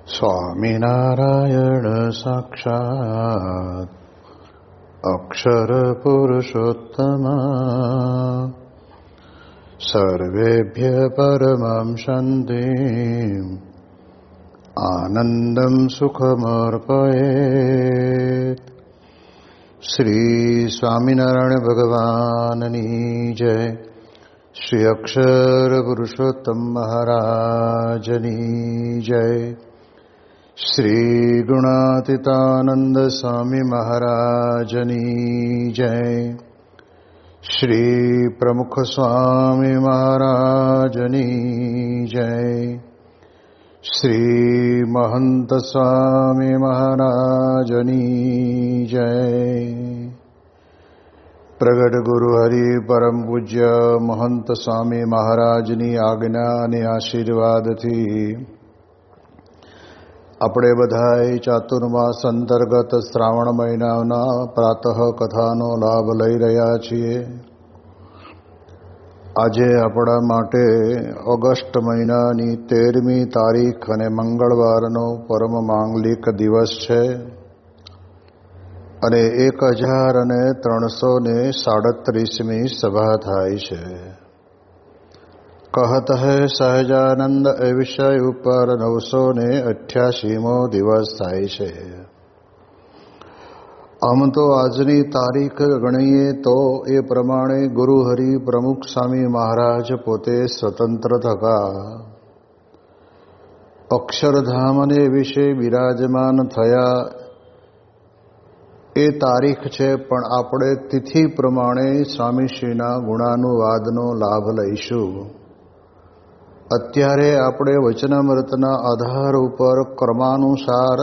સ્વામિનારાયણ સાક્ષાત અક્ષર પુરુષોત્તમ સર્વેભ્ય પરમં શાંતિ આનંદમ સુખમર્પયેત. શ્રી સ્વામિનારાયણ ભગવાનની જય. શ્રી અક્ષર પુરુષોત્તમ મહારાજની જય. શ્રી ગુણાતીતાનંદ સ્વામી મહારાજની જય. શ્રી પ્રમુખ સ્વામી મહારાજની જય. શ્રી મહંત સ્વામી મહારાજની જય. પ્રગટ ગુરુ હરિ પરમ પૂજ્ય મહંત સ્વામી મહારાજની આજ્ઞા અને આશીર્વાદથી આપણે બધાય ચાતુર્માસ અંતર્ગત શ્રાવણ મહિનાના પ્રાતઃ કથાનો લાભ લઈ રહ્યા છીએ. આજે આપણા માટે ઓગસ્ટ મહિનાની 13મી તારીખ અને મંગળવારનો પરમ માંગલિક દિવસ છે અને 1337મી સભા થાય છે. કહત હૈ સહજાનંદ એ વિષય ઉપર 988મો દિવસ થાય છે. આમ તો આજની તારીખ ગણીએ તો એ પ્રમાણે ગુરુ હરિ પ્રમુખ સ્વામી મહારાજ પોતે સ્વતંત્ર થકા અક્ષરધામને વિશે બિરાજમાન થયા એ તારીખ છે. પણ આપણે તિથિ પ્રમાણે સ્વામીશ્રીના ગુણાનુવાદનો લાભ લઈશું. અત્યારે આપણે વચનામૃતના આધાર ઉપર ક્રમાનુસાર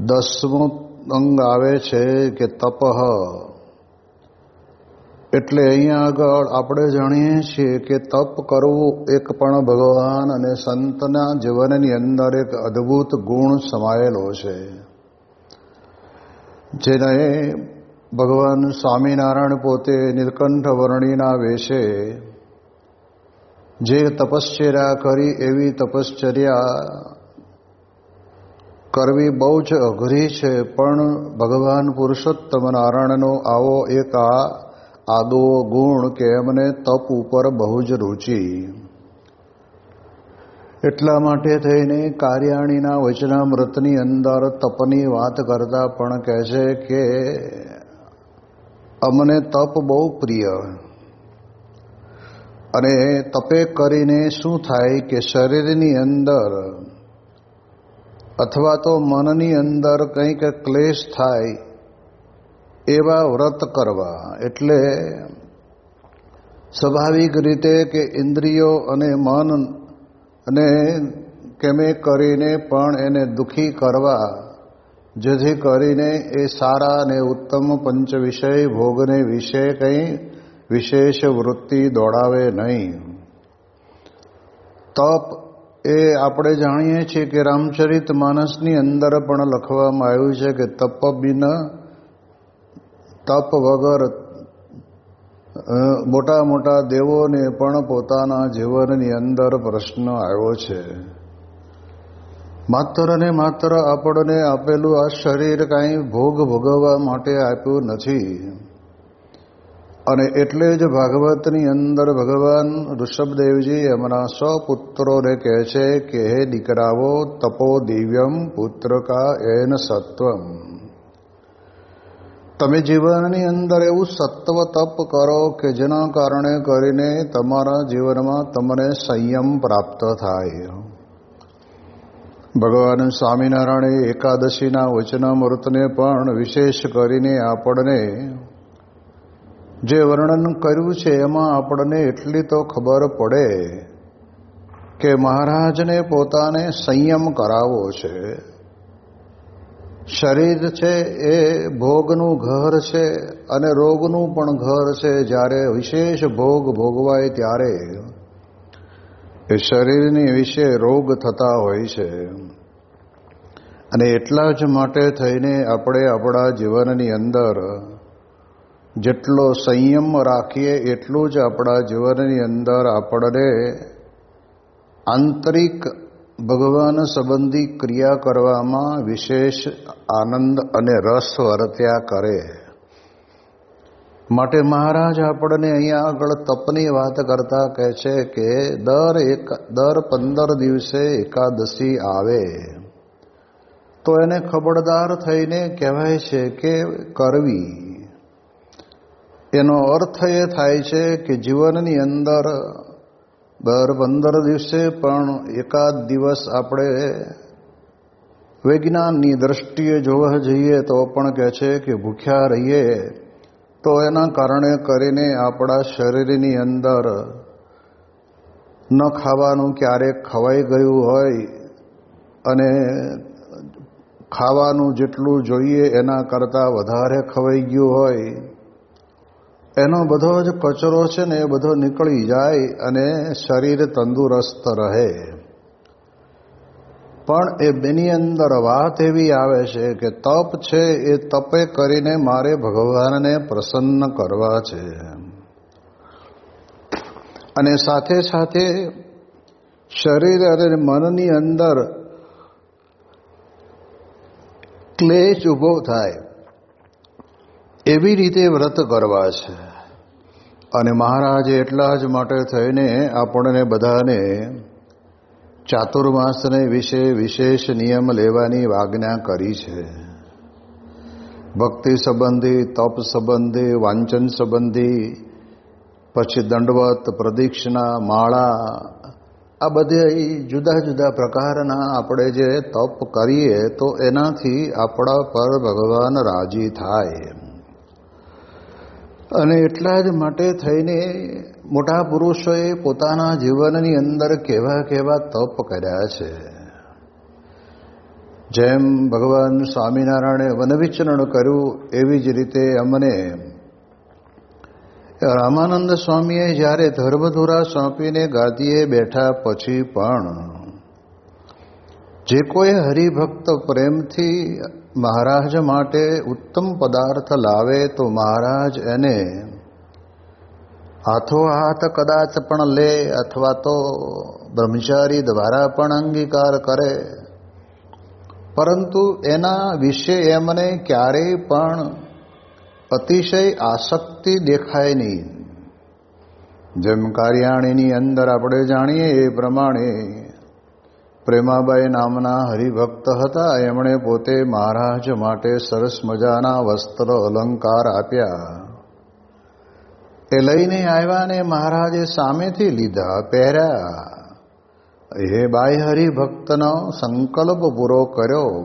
10મો અંગ આવે છે કે તપઃ. એટલે અહીંયા આગળ આપણે જાણીએ છીએ કે તપ કરવું એક પણ ભગવાન અને સંતના જીવનની અંદર એક અદ્ભુત ગુણ સમાયેલો છે, જેને ભગવાન સ્વામિનારાયણ પોતે નીલકંઠ વર્ણિના વેશે જે તપશ્ચર્યા કરી એવી તપશ્ચર્યા કરવી બહુ જ અઘરી છે. પણ ભગવાન પુરુષોત્તમ નારાયણનો આવો એક આદો ગુણ કે એમને તપ ઉપર બહુ જ રુચિ. એટલા માટે થઈને કાર્યાણીના વચનામૃતની અંદર તપની વાત કરતા પણ કહે છે કે અમને તપ બહુ પ્રિય. અને તપે કરીને શું થાય કે શરીરની અંદર અથવા તો મનની અંદર કંઈક ક્લેશ થાય એવા વ્રત કરવા. એટલે સ્વાભાવિક રીતે કે ઇન્દ્રિયો અને મન અને કેમે કરીને પણ એને દુઃખી કરવા, જેથી કરીને એ સારા અને ઉત્તમ પંચ વિષય ભોગને વિશે કંઈ વિશેષ વૃત્તિ દોડાવે નહીં. તપ એ આપણે જાણીએ છીએ કે રામચરિત માનસની અંદર પણ લખવામાં આવ્યું છે કે તપ બિન તપ વગર મોટા મોટા દેવોને પણ પોતાના જીવનની અંદર પ્રશ્ન આવ્યો છે. માત્ર ને માત્ર આપણને આપેલું આ શરીર કાંઈ ભોગ ભોગવવા માટે આપ્યું નથી. અને એટલે જ ભાગવતની અંદર ભગવાન ઋષભદેવજી એમના સ્વપુત્રોને કહે છે કે હે દીકરાઓ, તપો દિવ્યમ પુત્ર કા એન સત્વમ. તમે જીવનની અંદર એવું સત્વ તપ કરો કે જેના કારણે કરીને તમારા જીવનમાં તમને સંયમ પ્રાપ્ત થાય. ભગવાન સ્વામિનારાયણે એકાદશીના વચનામૃતને પણ વિશેષ કરીને આપણને જે વર્ણન કર્યું છે એમાં આપણને એટલી તો ખબર પડે કે મહારાજને પોતાને સંયમ કરાવવો છે. શરીર છે એ ભોગનું ઘર છે અને રોગનું પણ ઘર છે. જ્યારે વિશેષ ભોગ ભોગવાય ત્યારે એ શરીરની વિશે રોગ થતા હોય છે. અને એટલા જ માટે થઈને આપણે આપણા જીવનની અંદર જેટલો સંયમ રાખીએ એટલું જ આપણા જીવનની અંદર આપણને આંતરિક ભગવાન સંબંધી ક્રિયા કરવામાં વિશેષ આનંદ અને રસ વર્ત્યા કરે. માટે મહારાજ આપણને અહીંયા આગળ તપની વાત કરતા કહે છે કે દર 15 દિવસે એકાદશી આવે તો એને ખબરદાર થઈને કહેવાય છે કે કરવી. એનો અર્થ એ થાય છે કે જીવનની અંદર દર 15 દિવસે પણ એકાદ દિવસ આપણે વિજ્ઞાનની દ્રષ્ટિએ જોવા જઈએ તો પણ કહે છે કે ભૂખ્યા રહીએ તો એના કારણે કરીને આપણા શરીરની અંદર ન ખાવાનું ક્યારેક ખવાઈ ગયું હોય અને ખાવાનું જેટલું જોઈએ એના કરતાં વધારે ખવાઈ ગયું હોય, એનો બધો જ કચરો છે ને એ બધો નીકળી જાય અને શરીર તંદુરસ્ત રહે. પણ એ બેની અંદર વાત એવી આવે છે કે તપ છે એ તપે કરીને મારે ભગવાનને પ્રસન્ન કરવા છે. અને સાથે સાથે શરીર અને મનની અંદર ક્લેશ ઊભો થાય એવી રીતે વ્રત કરવા છે. અને મહારાજે એટલા જ માટે થઈને આપણને બધાને ચાતુર્માસને વિશે વિશેષ નિયમ લેવાની આજ્ઞા કરી છે. ભક્તિ સંબંધી, તપ સંબંધી, વાંચન સંબંધી, પછી દંડવત, પ્રદક્ષિણા, માળા, આ બધી જુદા જુદા પ્રકારના આપણે જે તપ કરીએ તો એનાથી આપણા પર ભગવાન રાજી થાય. અને એટલા જ માટે થઈને મોટા પુરુષોએ પોતાના જીવનની અંદર કેવા કેવા તપ કર્યા છે. જેમ ભગવાન સ્વામિનારાયણે વનવિચરણ કર્યું એવી જ રીતે અમને રામાનંદ સ્વામીએ જ્યારે ધર્મધુરા સોંપીને ગાદીએ બેઠા પછી પણ જે કોઈ હરિભક્ત પ્રેમથી મહારાજ માટે ઉત્તમ પદાર્થ લાવે તો મહારાજ એને હાથોહાથ કદાચ પણ લે અથવા તો બ્રહ્મચારી દ્વારા પણ અંગીકાર કરે, પરંતુ એના વિશે એમને ક્યારેય પણ અતિશય આસક્તિ દેખાય નહીં. જેમ કાર્યાણીની અંદર આપણે જાણીએ એ પ્રમાણે પ્રેમાબાઈ નામના હરિભક્ત હતા. એમણે પોતે મહારાજ માટે સરસ મજાના વસ્ત્ર અલંકાર આપ્યા. એ લઈને આવ્યા ને મહારાજે સામેથી લીધા, પહેર્યા. એ બાઈ હરિભક્તનો સંકલ્પ પૂરો કર્યો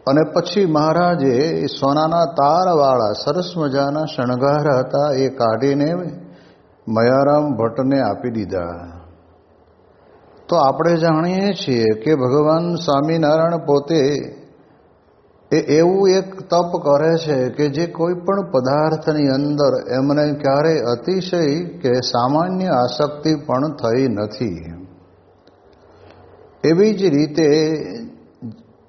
અને પછી મહારાજે સોનાના તારવાળા સરસ મજાના શણગાર હતા એ કાઢીને મયારામ ભટ્ટને આપી દીધા. તો આપણે જાણીએ છીએ કે ભગવાન સ્વામિનારાયણ પોતે એવું એક તપ કરે છે કે જે કોઈ પણ પદાર્થની અંદર એમને ક્યારેય અતિશય કે સામાન્ય આસક્તિ પણ થઈ નથી. એવી જ રીતે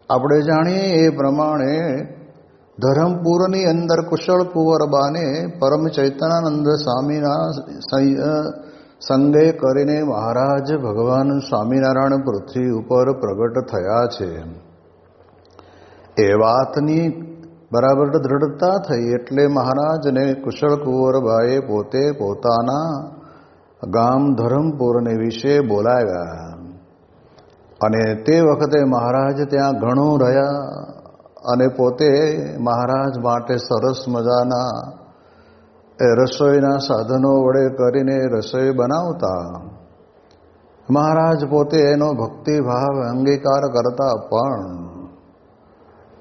આપણે જાણીએ એ પ્રમાણે ધરમપુરની અંદર કુશળ કુંવરબાને પરમ ચૈતન્યાનંદ સ્વામીના સંગે કરીને મહારાજ ભગવાન સ્વામિનારાયણ પૃથ્વી ઉપર પ્રગટ થયા છે. એ વાતની બરાબર દ્રઢતા થઈ એટલે મહારાજને કુશળ કુંવરબાએ પોતે પોતાના ગામ ધરમપુરને વિશે બોલાવ્યા. અને તે વખતે મહારાજ ત્યાં ઘણું રહ્યા અને પોતે મહારાજ માટે સરસ મજાના રસોઈના સાધનો વડે કરીને રસોઈ બનાવતા. મહારાજ પોતે એનો ભક્તિભાવ અંગીકાર કરતા. પણ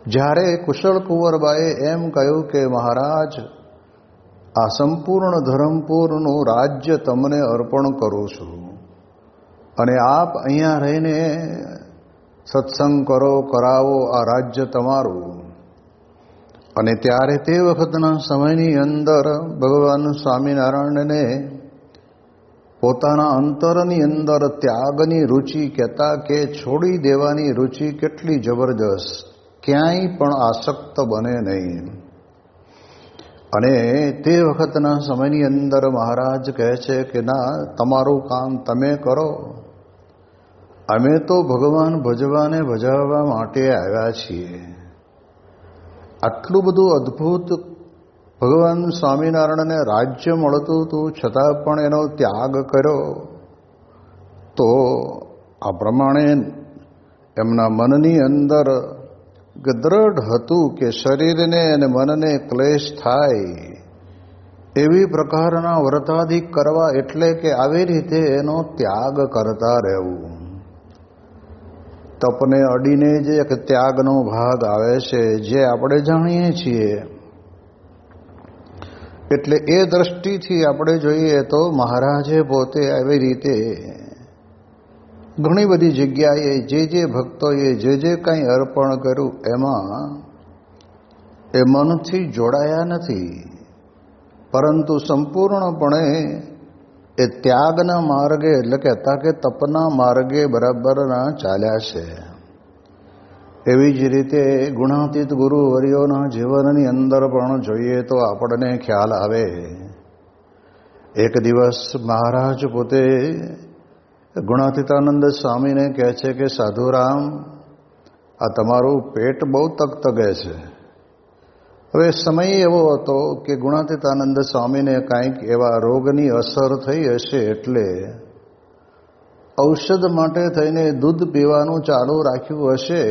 જ્યારે કુશળ કુંવરબાએ એમ કહ્યું કે મહારાજ, આ સંપૂર્ણ ધરમપુરનું રાજ્ય તમને અર્પણ કરું છું અને આપ અહીંયા રહીને સત્સંગ કરો, કરાવો, આ રાજ્ય તમારું. અને ત્યારે તે વખતના સમયની અંદર ભગવાન સ્વામિનારાયણને પોતાના અંતરની અંદર ત્યાગની રુચિ કહેતા કે છોડી દેવાની રુચિ કેટલી જબરજસ્ત, ક્યાંય પણ આસક્ત બને નહીં. અને તે વખતના સમયની અંદર મહારાજ કહે છે કે ના, તમારું કામ તમે કરો અમે તો ભગવાન ભજવાને ભજાવવા માટે આવ્યા છીએ. આટલું બધું અદ્ભુત ભગવાન સ્વામિનારાયણને રાજ્ય મળતું હતું, છતાં પણ એનો ત્યાગ કર્યો. તો આ પ્રમાણે એમના મનની અંદર દ્રઢ હતું કે શરીરને અને મનને ક્લેશ થાય એવી પ્રકારના વ્રતાદિક કરવા, એટલે કે આવી રીતે એનો ત્યાગ કરતા રહેવું. તપને અડીને જે એક ત્યાગનો ભાગ આવે છે, જે આપણે જાણીએ છીએ, એટલે એ દ્રષ્ટિથી આપણે જોઈએ તો મહારાજે પોતે આવી રીતે ઘણી બધી જગ્યાએ જે ભક્તોએ જે કંઈ અર્પણ કર્યું એમાં એ મનથી જોડાયા નથી, પરંતુ સંપૂર્ણપણે એ ત્યાગના માર્ગે, એટલે કહેતા કે તપના માર્ગે બરાબરના ચાલ્યા છે. એવી જ રીતે ગુણાતીત ગુરુવર્યોના જીવનની અંદર પણ જોઈએ તો આપણને ખ્યાલ આવે. એક દિવસ મહારાજ પોતે ગુણાતીતાનંદ સ્વામીને કહે છે કે સાધુરામ, આ તમારું પેટ બહુ તગતગે છે. હવે સમય એવો હતો કે ગુણાતીતાનંદ સ્વામીને કાંઈક એવા રોગની અસર થઈ હશે, એટલે ઔષધ માટે થઈને દૂધ પીવાનું ચાલુ રાખ્યું હશે.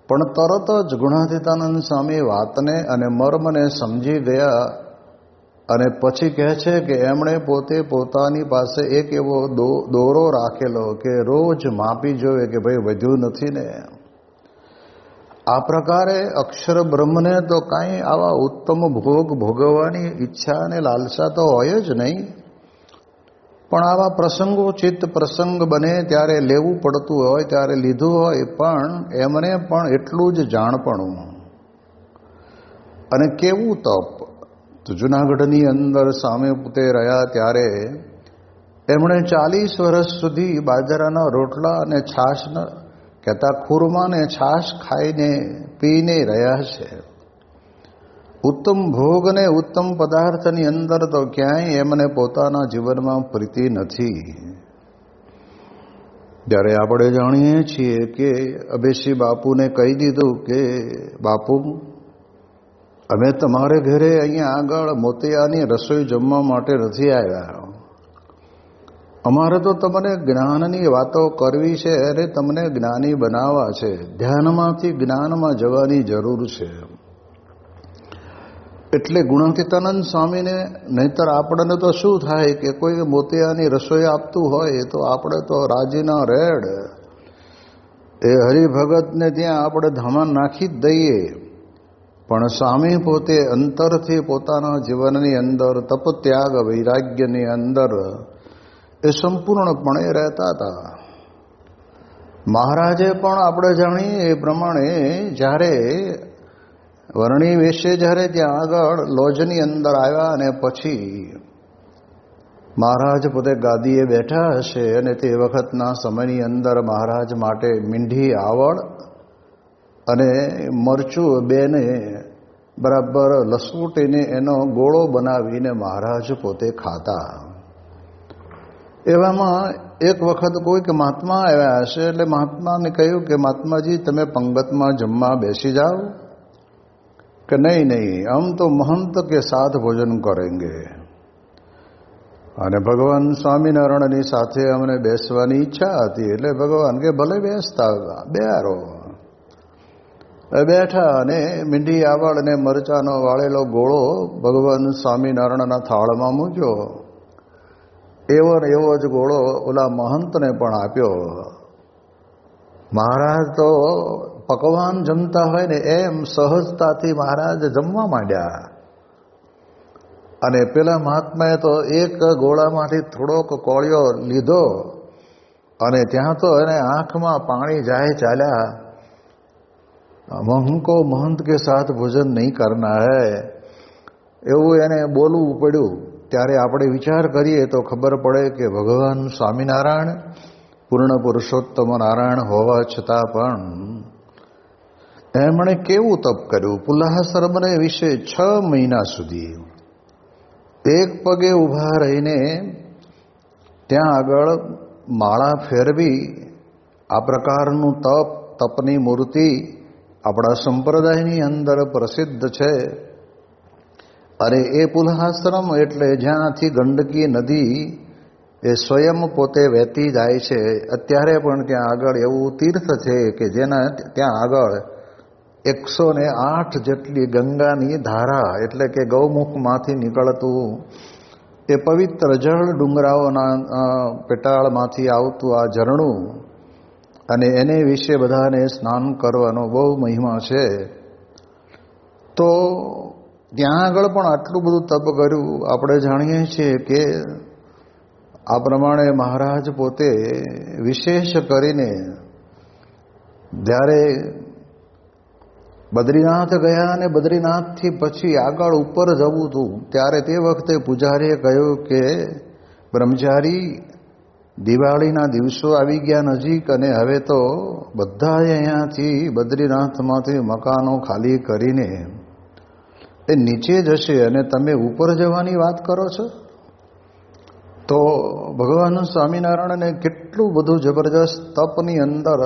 પણ તરત જ ગુણાતીતાનંદ સ્વામી વાતને અને મર્મને સમજી ગયા અને પછી કહે છે કે એમણે પોતે પોતાની પાસે એક એવો દોરો રાખેલો કે રોજ માપી જોવે કે ભાઈ વધ્યું નથી ને. આ પ્રકારે અક્ષર બ્રહ્મને તો કાંઈ આવા ઉત્તમ ભોગ ભોગવવાની ઈચ્છા અને લાલસા તો હોય જ નહીં, પણ આવા પ્રસંગોચિત પ્રસંગ બને ત્યારે લેવું પડતું હોય ત્યારે લીધું હોય, પણ એમને પણ એટલું જ જાણપણું. અને કેવું તપ! તો જૂનાગઢની અંદર સામે પોતે રહ્યા ત્યારે એમણે 40 વર્ષ સુધી બાજરાના રોટલા અને છાશ કહેતા ખુરમાને છાશ ખાઈને પીને રહ્યા છે. ઉત્તમ ભોગ ને ઉત્તમ પદાર્થની અંદર તો ક્યાંય એમને પોતાના જીવનમાં પ્રીતિ નથી. જ્યારે આપણે જાણીએ છીએ કે અભેશી બાપુને કહી દીધું કે બાપુ, અમે તમારે ઘરે અહીંયા આગળ મોતિયાની રસોઈ જમવા માટે નથી આવ્યા. અમારે તો તમને જ્ઞાનની વાતો કરવી છે અને તમને જ્ઞાની બનાવવા છે. ધ્યાનમાંથી જ્ઞાનમાં જવાની જરૂર છે. એટલે ગુણાતીતાનંદ સ્વામીને, નહીતર આપણને તો શું થાય કે કોઈ મોતિયાની રસોઈ આપતું હોય તો આપણે તો રાજીના રેડ એ હરિભગતને ત્યાં આપણે ધામા નાખી જ દઈએ. પણ સ્વામી પોતે અંતરથી પોતાના જીવનની અંદર તપ ત્યાગ વૈરાગ્યની અંદર એ સંપૂર્ણપણે રહેતા હતા. મહારાજે પણ આપણે જાણીએ એ પ્રમાણે જ્યારે વર્ણી વેશે જ્યારે ત્યાં આગળ લોજની અંદર આવ્યા અને પછી મહારાજ પોતે ગાદીએ બેઠા હશે અને તે વખતના સમયની અંદર મહારાજ માટે મીંઢી આવળ અને મરચું બેને બરાબર લસૂટીને એનો ગોળો બનાવીને મહારાજ પોતે ખાતા. એવામાં એક વખત કોઈક મહાત્મા આવ્યા હશે, એટલે મહાત્માને કહ્યું કે મહાત્માજી, તમે પંગતમાં જમવા બેસી જાઓ. કે નહીં, હમ તો महंत के साथ भोजन करेंगे. અને ભગવાન સ્વામિનારાયણની સાથે અમને બેસવાની ઈચ્છા હતી, એટલે ભગવાન કે ભલે બેસતા, બેહારો. બેઠા અને મીંઢી આવળ અને મરચાનો વાળેલો ગોળો ભગવાન સ્વામિનારાયણના થાળમાં મૂક્યો. એવો ને એવો જ ગોળો ઓલા મહંતને પણ આપ્યો. મહારાજ તો પકવાન જમતા હોય ને એમ સહજતાથી મહારાજ જમવા માંડ્યા. અને પેલા મહાત્માએ તો એક ગોળામાંથી થોડોક કોળિયો લીધો અને ત્યાં તો એને આંખમાં પાણી જાય ચાલ્યા. हमको महंत के साथ भोजन नहीं करना है એવું એને બોલવું પડ્યું. ત્યારે આપણે વિચાર કરીએ તો ખબર પડે કે ભગવાન સ્વામિનારાયણ પૂર્ણ પુરુષોત્તમ નારાયણ હોવા છતાં પણ એમણે કેવું તપ કર્યું. પુલાહસર્મને વિશે 6 મહિના સુધી એક પગે ઊભા રહીને ત્યાં આગળ માળા ફેરવી આ પ્રકારનું તપની મૂર્તિ આપણા સંપ્રદાયની અંદર પ્રસિદ્ધ છે. અને એ પુલહાશ્રમ એટલે જ્યાંથી ગંડકી નદી એ સ્વયં પોતે વહેતી જાય છે. અત્યારે પણ ત્યાં આગળ એવું તીર્થ છે કે જેના ત્યાં આગળ 108 જેટલી ગંગાની ધારા એટલે કે ગૌમુખમાંથી નીકળતું એ પવિત્ર જળ, ડુંગરાઓના પેટાળમાંથી આવતું આ ઝરણું, અને એને વિશે બધાને સ્નાન કરવાનો બહુ મહિમા છે. તો ત્યાં આગળ પણ આટલું બધું તપ કર્યું. આપણે જાણીએ છીએ કે આ પ્રમાણે મહારાજ પોતે વિશેષ કરીને જ્યારે બદ્રીનાથ ગયા અને બદ્રીનાથથી પછી આગળ ઉપર જવું હતું ત્યારે તે વખતે પૂજારીએ કહ્યું કે બ્રહ્મચારી, દિવાળીના દિવસો આવી ગયા નજીક અને હવે તો બધાએ અહીંયાથી બદ્રીનાથમાંથી મકાનો ખાલી કરીને એ નીચે જશે અને તમે ઉપર જવાની વાત કરો છો. તો ભગવાન સ્વામિનારાયણને કેટલું બધું જબરજસ્ત તપની અંદર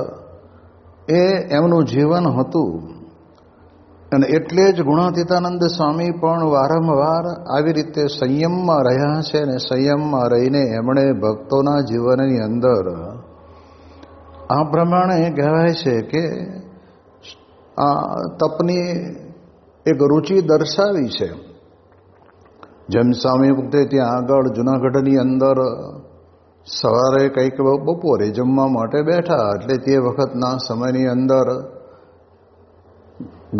એ એમનું જીવન હતું. અને એટલે જ ગુણાતીતાનંદ સ્વામી પણ વારંવાર આવી રીતે સંયમમાં રહ્યા છે. અને સંયમમાં રહીને એમણે ભક્તોના જીવનની અંદર આ પ્રમાણે કહેવાય છે કે આ તપની એક રુચિ દર્શાવી છે. જેમ સ્વામી વખતે ત્યાં આગળ જુનાગઢની અંદર સવારે કંઈક બપોરે જમવા માટે બેઠા, એટલે તે વખતના સમયની અંદર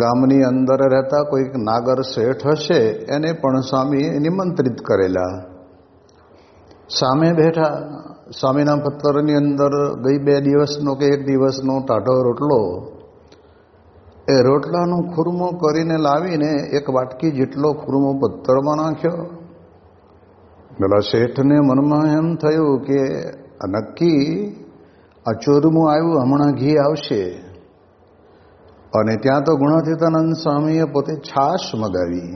ગામની અંદર રહેતા કોઈક નાગર શેઠ હશે, એને પણ સ્વામીએ નિમંત્રિત કરેલા. સામે બેઠા, સ્વામીના પત્તરની અંદર ગઈ 2 દિવસનો કે 1 દિવસનો ટાઢો રોટલો, એ રોટલાનો ખુરમો કરીને લાવીને 1 વાટકી જેટલો ખુરમો પત્તરમાં નાખ્યો. પેલા શેઠને મનમાં એમ થયું કે નક્કી આ ચોરમું આવ્યું, હમણાં ઘી આવશે. અને ત્યાં તો ગુણાતીતાનંદ સ્વામીએ પોતે છાશ મગાવી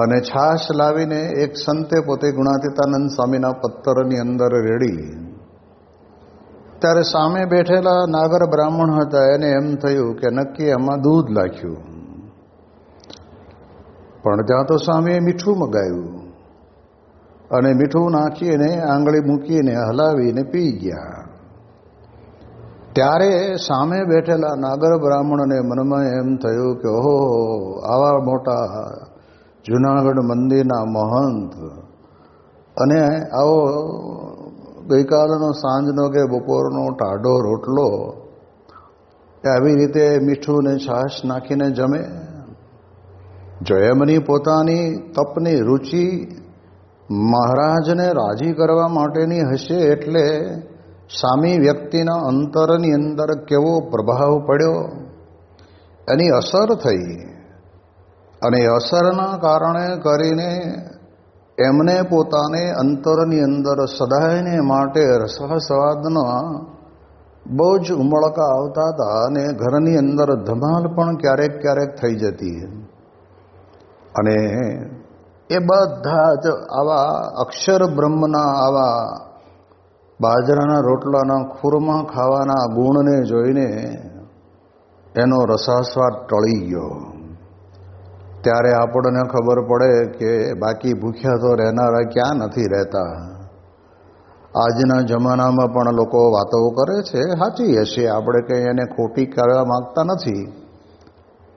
અને છાશ લાવીને એક સંતે પોતે ગુણાતીતાનંદ સ્વામીના પત્તરની અંદર રેડી. ત્યારે સામે બેઠેલા નાગર બ્રાહ્મણ હતા, એને એમ થયું કે નક્કી એમાં દૂધ નાખ્યું. પણ ત્યાં તો સ્વામીએ મીઠું મગાવ્યું અને મીઠું નાખીને આંગળી મૂકીને હલાવીને પી ગયા. ત્યારે સામે બેઠેલા નાગર બ્રાહ્મણને મનમાં એમ થયું કે ઓહો, આવા મોટા જૂનાગઢ મંદિરના મહંત અને આવો ગઈકાલનો સાંજનો કે બપોરનો ટાઢો રોટલો આવી રીતે મીઠું ને છાશ નાખીને જમે. જો એમની પોતાની તપની રુચિ મહારાજને રાજી કરવા માટેની હશે, એટલે સામી વ્યક્તિના અંતરની અંદર કેવો પ્રભાવ પડ્યો, એની અસર થઈ. અને અસરના કારણે કરીને એમને પોતાને અંતરની અંદર સદાયને માટે રસાસ્વાદના બહુ જ ઉમળકા આવતા હતા. અને ઘરની અંદર ધમાલ પણ ક્યારેક ક્યારેક થઈ જતી. અને એ બધા જ આવા અક્ષર બ્રહ્મના આવા બાજરાના રોટલાના ખુરમા ખાવાના ગુણને જોઈને એનો રસાસ્વાદ ટળી ગયો. ત્યારે આપણને ખબર પડે કે બાકી ભૂખ્યા તો રહેનારા ક્યાં નથી રહેતા. આજના જમાનામાં પણ લોકો વાતો કરે છે, સાચી હશે, આપણે કંઈ એને ખોટી કરવા માગતા નથી.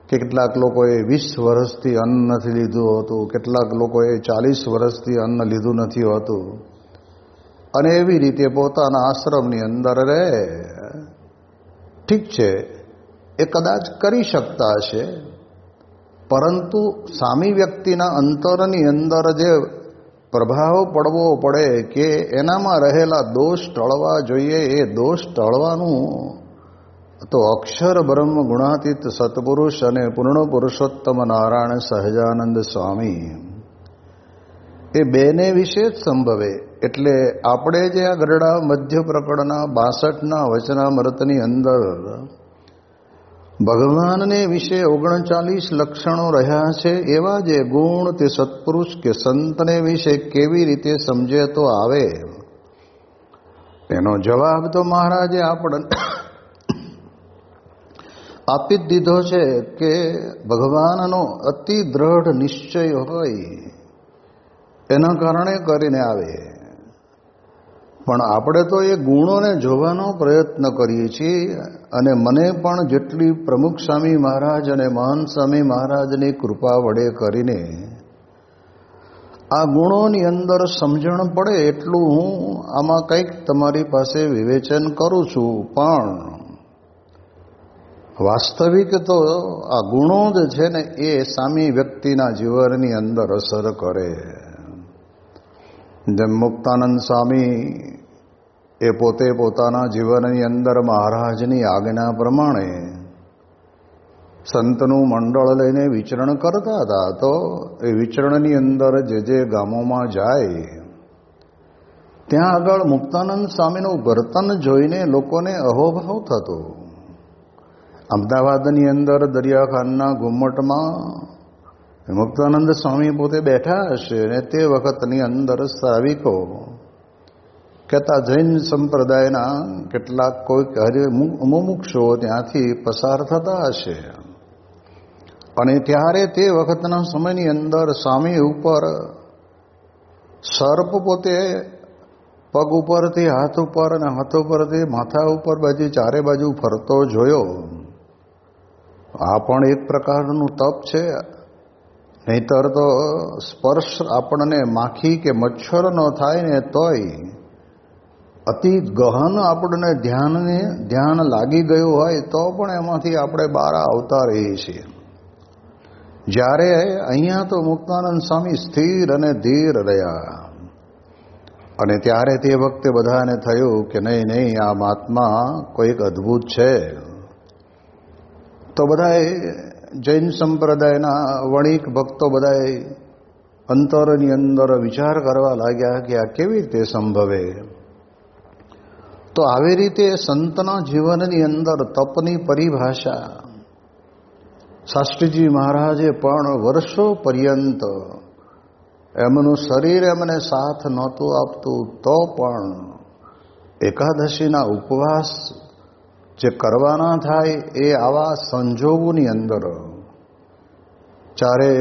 કેટલાક લોકોએ 20 વર્ષથી અન્ન નથી લીધું હોતું, કેટલાક લોકોએ 40 વર્ષથી અન્ન લીધું નથી હોતું, અને એવી રીતે પોતાના આશ્રમની અંદર રહે. ઠીક છે, એ કદાચ કરી શકતા હશે, પરંતુ સામી વ્યક્તિના અંતરની અંદર જે પ્રભાવ પડવો પડે કે એનામાં રહેલા દોષ ટળવા જોઈએ, એ દોષ ટળવાનું તો અક્ષર બ્રહ્મ ગુણાતીત સત્પુરુષ અને પૂર્ણ પુરુષોત્તમ નારાયણ સહજાનંદ સ્વામી એ બેને વિશે જ સંભવે. એટલે આપણે જે આ ગરડા મધ્ય પ્રકરણના 62ના વચનામૃતની અંદર ભગવાનને વિશે 39 લક્ષણો રહ્યા છે, એવા જે ગુણ તે સત્પુરુષ કે સંતને વિશે કેવી રીતે સમજે તો આવે. એનો જવાબ તો મહારાજે આપણને આપી જ દીધો છે કે ભગવાનનો અતિ દ્રઢ નિશ્ચય હોય એના કારણે કરીને આવે. પણ આપણે તો એ ગુણોને જોવાનો પ્રયત્ન કરીએ છીએ. અને મને પણ જેટલી પ્રમુખ સ્વામી મહારાજ અને મહંત સ્વામી મહારાજની કૃપા વડે કરીને આ ગુણોની અંદર સમજણ પડે એટલું હું આમાં કંઈક તમારી પાસે વિવેચન કરું છું. પણ વાસ્તવિક તો આ ગુણો જ છે ને એ સામી વ્યક્તિના જીવનની અંદર અસર કરે. જેમ મુક્તાનંદ સ્વામી એ પોતે પોતાના જીવનની અંદર મહારાજની આજ્ઞા પ્રમાણે સંતનું મંડળ લઈને વિચરણ કરતા હતા. તો એ વિચરણની અંદર જે ગામોમાં જાય ત્યાં આગળ મુક્તાનંદ સ્વામીનું વર્તન જોઈને લોકોને અહોભાવ થતો. અમદાવાદની અંદર દરિયાખાનના ઘુમ્મટમાં મુક્તાનંદ સ્વામી પોતે બેઠા હશે અને તે વખતની અંદર શ્રાવિકો કહેતા જૈન સંપ્રદાયના કેટલાક કોઈક મુમુક્ષુઓ ત્યાંથી પસાર થતા હશે. અને ત્યારે તે વખતના સમયની અંદર સ્વામી ઉપર સર્પ પોતે પગ ઉપરથી હાથ ઉપર અને હાથ ઉપરથી માથા ઉપર બધી ચારે બાજુ ફરતો જોયો. આ પણ એક પ્રકારનું તપ છે. નહીતર તો સ્પર્શ આપણને માખી કે મચ્છર ન થાય ને તોય અતિ ગહન આપણને ધ્યાન લાગી ગયું હોય તો પણ એમાંથી આપણે બહાર આવતા રહીએ છીએ. જ્યારે અહીંયા તો મુક્તાનંદ સ્વામી સ્થિર અને ધીર રહ્યા. અને ત્યારે તે વખતે બધાને થયું કે નહીં આ મહાત્મા કોઈક અદ્ભુત છે. તો બધાએ જૈન સંપ્રદાયના વણિક ભક્તો બધાએ અંતરની અંદર વિચાર કરવા લાગ્યા કે આ કેવી રીતે સંભવે. તો આવી રીતે સંતના જીવનની અંદર તપની પરિભાષા શાસ્ત્રીજી મહારાજે પણ વર્ષો પર્યંત એમનું શરીર એમને સાથ નહોતું આપતું તો પણ એકાદશીના ઉપવાસ જે કરવાના થાય એ આવા સંજોગોની અંદર ચારે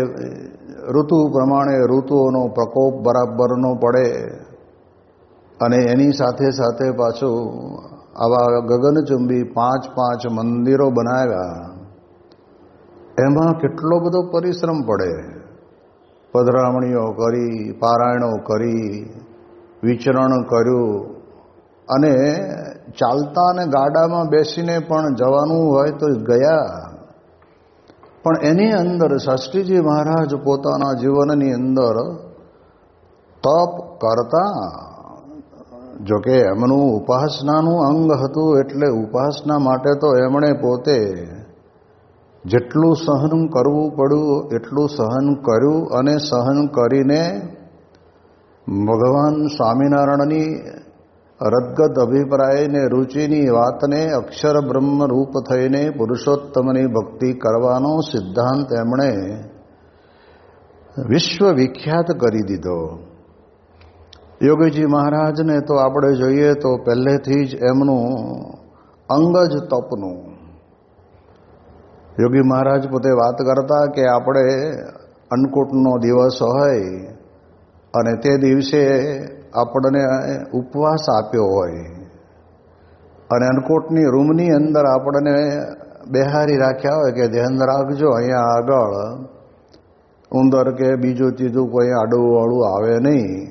ઋતુ પ્રમાણે ઋતુઓનો પ્રકોપ બરાબરનો પડે અને એની સાથે સાથે પાછું આવા ગગનચુંબી 5 મંદિરો બનાવ્યા. એમાં કેટલો બધો પરિશ્રમ પડે. પધરામણીઓ કરી, પારાયણો કરી, વિચરણ કર્યું અને ચાલતા અને ગાડામાં બેસીને પણ જવાનું હોય તો ગયા. પણ એની અંદર શાસ્ત્રીજી મહારાજ પોતાના જીવનની અંદર તપ કરતા. જોકે એમનું ઉપાસનાનું અંગ હતું એટલે ઉપાસના માટે તો એમણે પોતે જેટલું સહન કરવું પડ્યું એટલું સહન કર્યું. અને સહન કરીને ભગવાન સ્વામિનારાયણની રદગત અભિપ્રાયને રુચિની વાતને અક્ષર બ્રહ્મ રૂપ થઈને પુરુષોત્તમની ભક્તિ કરવાનો સિદ્ધાંત એમણે વિશ્વવિખ્યાત કરી દીધો. યોગીજી મહારાજને તો આપણે જોઈએ તો પહેલેથી જ એમનું અંગ જ તપનું. યોગી મહારાજ પોતે વાત કરતા કે આપણે અન્નકૂટનો દિવસ હોય અને તે દિવસે આપણને ઉપવાસ આપ્યો હોય અને અન્નકૂટની રૂમની અંદર આપણને બેહારી રાખ્યા હોય કે ધ્યાન રાખજો અહીંયા આગળ ઉંદર કે બીજું ત્રીજું કોઈ આડુંવાળું આવે નહીં.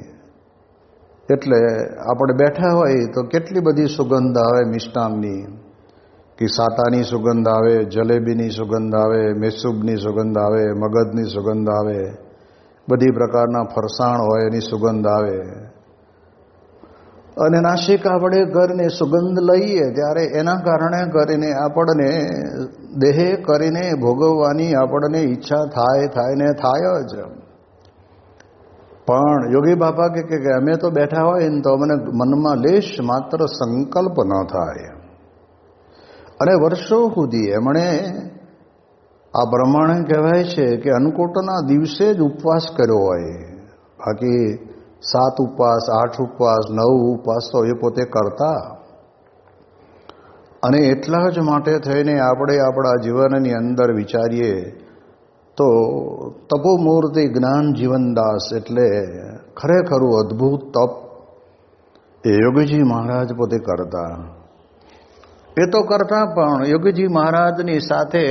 એટલે આપણે બેઠા હોય તો કેટલી બધી સુગંધ આવે મિષ્ટાનની, કે સાટાની સુગંધ આવે, જલેબીની સુગંધ આવે, મેસૂબની સુગંધ આવે, મગજની સુગંધ આવે, બધી પ્રકારના ફરસાણ હોય એની સુગંધ આવે. અને નાસિકા વડે ઘરની સુગંધ લઈએ ત્યારે એના કારણે કરીને આપણને દેહે કરીને ભોગવવાની આપણને ઈચ્છા થાય જ. પણ યોગી બાપા કે અમે તો બેઠા હોય ને તો અમને મનમાં લેશ માત્ર સંકલ્પ ન થાય. અને વર્ષો સુધી એમણે આ પ્રમાણે કહેવાય છે કે અન્નકૂટના દિવસે જ ઉપવાસ કર્યો હોય. બાકી 7 ઉપવાસ, 8 ઉપવાસ, 9 ઉપવાસ તો એ પોતે કરતા. અને એટલા જ માટે થઈને આપણે આપણા જીવનની અંદર વિચારીએ તો તપોમૂર્તિ જ્ઞાન જીવનદાસ એટલે ખરેખરું અદ્ભુત તપ એ યોગીજી મહારાજ પોતે કરતા. એ તો કરતા, પણ યોગીજી મહારાજની સાથે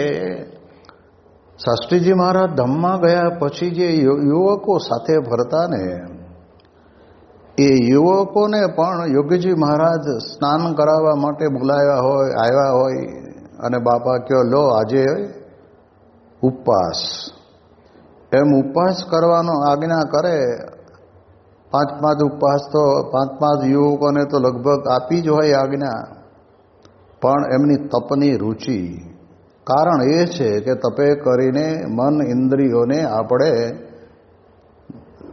શાસ્ત્રીજી મહારાજ ધામમાં ગયા પછી જે યુવકો સાથે ફરતા ને, એ યુવકોને પણ યોગીજી મહારાજ સ્નાન કરાવવા માટે બોલાવ્યા હોય, આવ્યા હોય, અને બાપા કહો લો આજે ઉપવાસ, એમ ઉપવાસ કરવાનો આજ્ઞા કરે. 5 ઉપવાસ તો 5 યુવકોને તો લગભગ આપી જ હોય આજ્ઞા. પણ એમની તપની રુચિ, કારણ એ છે કે તપે કરીને મન ઇન્દ્રિયોને આપણે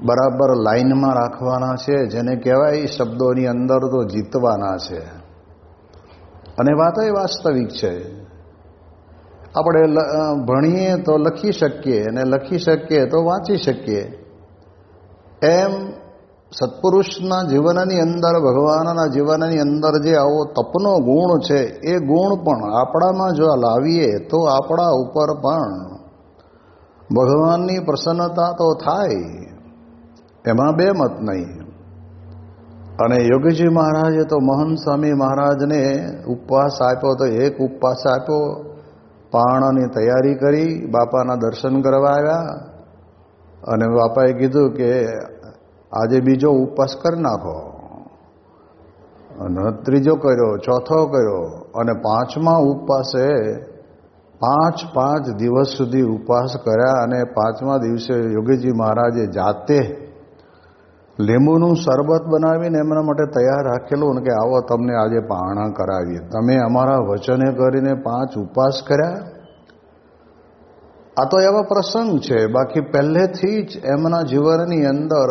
બરાબર લાઈનમાં રાખવાના છે, જેને કહેવાય શબ્દોની અંદર તો જીતવાના છે. અને વાત એ વાસ્તવિક છે. આપણે ભણીએ તો લખી શકીએ, અને લખી શકીએ તો વાંચી શકીએ. એમ સત્પુરુષના જીવનની અંદર, ભગવાનના જીવનની અંદર જે આવો તપનો ગુણ છે, એ ગુણ પણ આપણામાં જો લાવીએ તો આપણા ઉપર પણ ભગવાનની પ્રસન્નતા તો થાય, એમાં બે મત નહીં. અને યોગીજી મહારાજે તો મહંત સ્વામી મહારાજને ઉપવાસ આપ્યો, તો એક ઉપવાસ આપ્યો, પારણાની તૈયારી કરી, બાપાના દર્શન કરવા આવ્યા, અને બાપાએ કીધું કે આજે બીજો ઉપવાસ કરી નાખો. અને ત્રીજો કર્યો, ચોથો કર્યો, અને 5મા ઉપવાસે 5 દિવસ સુધી ઉપવાસ કર્યા. અને 5મા દિવસે યોગીજી મહારાજે જાતે લીંબુનું શરબત બનાવીને એમના માટે તૈયાર રાખેલું, કે આવો તમને આજે પારણા કરાવીએ, તમે અમારા વચને કરીને 5 ઉપવાસ કર્યા. આ તો એવા પ્રસંગ છે. બાકી પહેલેથી જ એમના જીવનની અંદર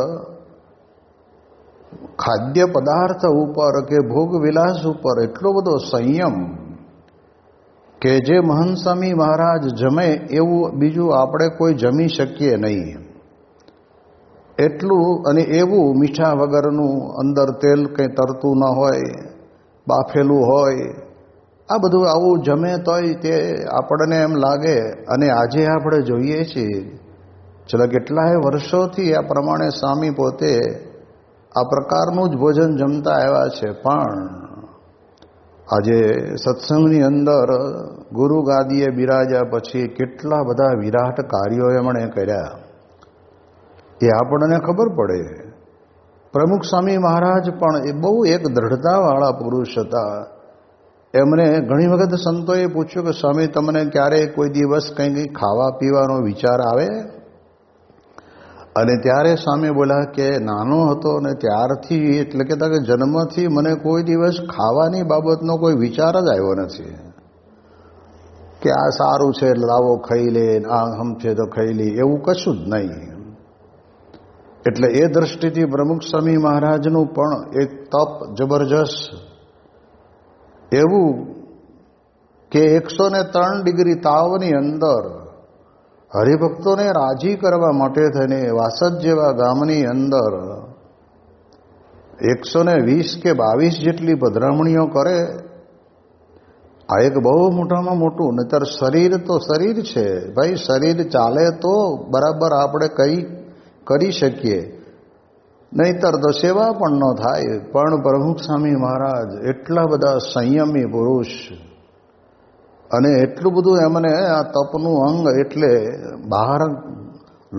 ખાદ્ય પદાર્થ ઉપર કે ભોગ વિલાસ ઉપર એટલો બધો સંયમ કે જે મહંત સ્વામી મહારાજ જમે એવું બીજું આપણે કોઈ જમી શકીએ નહીં. એટલું, અને એવું મીઠા વગરનું, અંદર તેલ કંઈ તરતું ન હોય, બાફેલું હોય, આ બધું આવું જમે તોય તે આપણને એમ લાગે. અને આજે આપણે જોઈએ છીએ, છેલ્લા કેટલાય વર્ષોથી આ પ્રમાણે સ્વામી પોતે આ પ્રકારનું જ ભોજન જમતા આવ્યા છે. પણ આજે સત્સંગની અંદર ગુરુ ગાદીએ બિરાજ્યા પછી કેટલા બધા વિરાટ કાર્યો એમણે કર્યા એ આપણને ખબર પડે. પ્રમુખ સ્વામી મહારાજ પણ એ બહુ એક દ્રઢતાવાળા પુરુષ હતા. એમને ઘણી વખત સંતોએ પૂછ્યું કે સ્વામી, તમને ક્યારેય કોઈ દિવસ કંઈ ખાવા પીવાનો વિચાર આવે? અને ત્યારે સ્વામી બોલ્યા કે નાનો હતો ને ત્યારથી, એટલે કે જન્મથી મને કોઈ દિવસ ખાવાની બાબતનો કોઈ વિચાર જ આવ્યો નથી, કે આ સારું છે લાવો ખાઈ લે, આ હમ છે તો ખાઈ લે, એવું કશું જ નહીં. એટલે એ દ્રષ્ટિથી પ્રમુખ સ્વામી મહારાજનું પણ એક તપ જબરજસ્ત એવું કે 103 ડિગ્રી તાવની અંદર હરિભક્તોને રાજી કરવા માટે થઈને વાસદ જેવા ગામની અંદર 120 કે 22 જેટલી પધરામણીઓ કરે. આ એક બહુ મોટામાં મોટું. નહીતર શરીર તો શરીર છે ભાઈ, શરીર ચાલે તો બરાબર આપણે કંઈ કરી શકીએ, નહીતર તો સેવા પણ ન થાય. પણ પ્રમુખ સ્વામી મહારાજ એટલા બધા સંયમી પુરુષ, અને એટલું બધું એમને આ તપનું અંગ, એટલે બહાર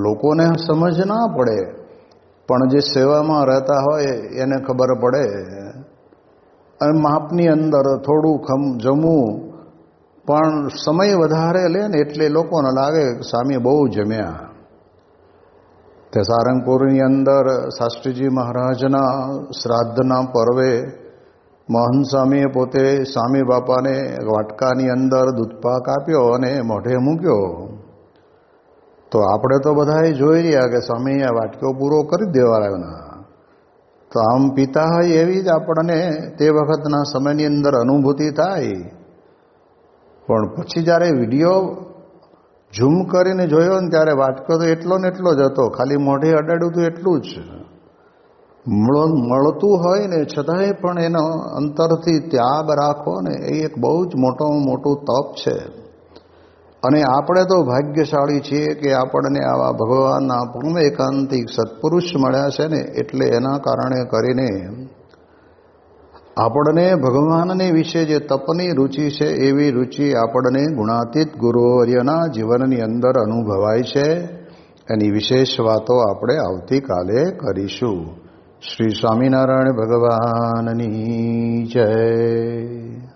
લોકોને સમજ ના પડે, પણ જે સેવામાં રહેતા હોય એને ખબર પડે. અને માપની અંદર થોડું જમવું, પણ સમય વધારે લે ને એટલે લોકોને લાગે કે સ્વામી બહુ જમ્યા. તે સારંગપુરની અંદર શાસ્ત્રીજી મહારાજના શ્રાદ્ધના પર્વે મહંત સ્વામીએ પોતે સ્વામી બાપાને વાટકાની અંદર દૂધપાક આપ્યો અને મોઢે મૂક્યો. તો આપણે તો બધાએ જોઈ રહ્યા કે સ્વામી આ વાટકો પૂરો કરી દેવાના. તો આમ પિતા હોય એવી જ આપણને તે વખતના સમયની અંદર અનુભૂતિ થાય. પણ પછી જ્યારે વિડીયો ઝૂમ કરીને જોયો ને ત્યારે વાટકો તો એટલો ને એટલો જ હતો, ખાલી મોઢે અડાડ્યું હતું એટલું જ. મળતું હોય ને છતાંય પણ એનો અંતરથી ત્યાગ રાખવો ને એ એક બહુ જ મોટું તપ છે. અને આપણે તો ભાગ્યશાળી છીએ કે આપણને આવા ભગવાનના પૂર્ણ એકાંતિક સત્પુરુષ મળ્યા છે ને, એટલે એના કારણે કરીને આપણને ભગવાનને વિશે જે તપની રુચિ છે એવી રુચિ આપણને ગુણાતીત ગુરુવર્યના જીવનની અંદર અનુભવાય છે. એની વિશેષ વાતો આપણે આવતીકાલે કરીશું. શ્રી સ્વામિનારાયણ ભગવાનની જય.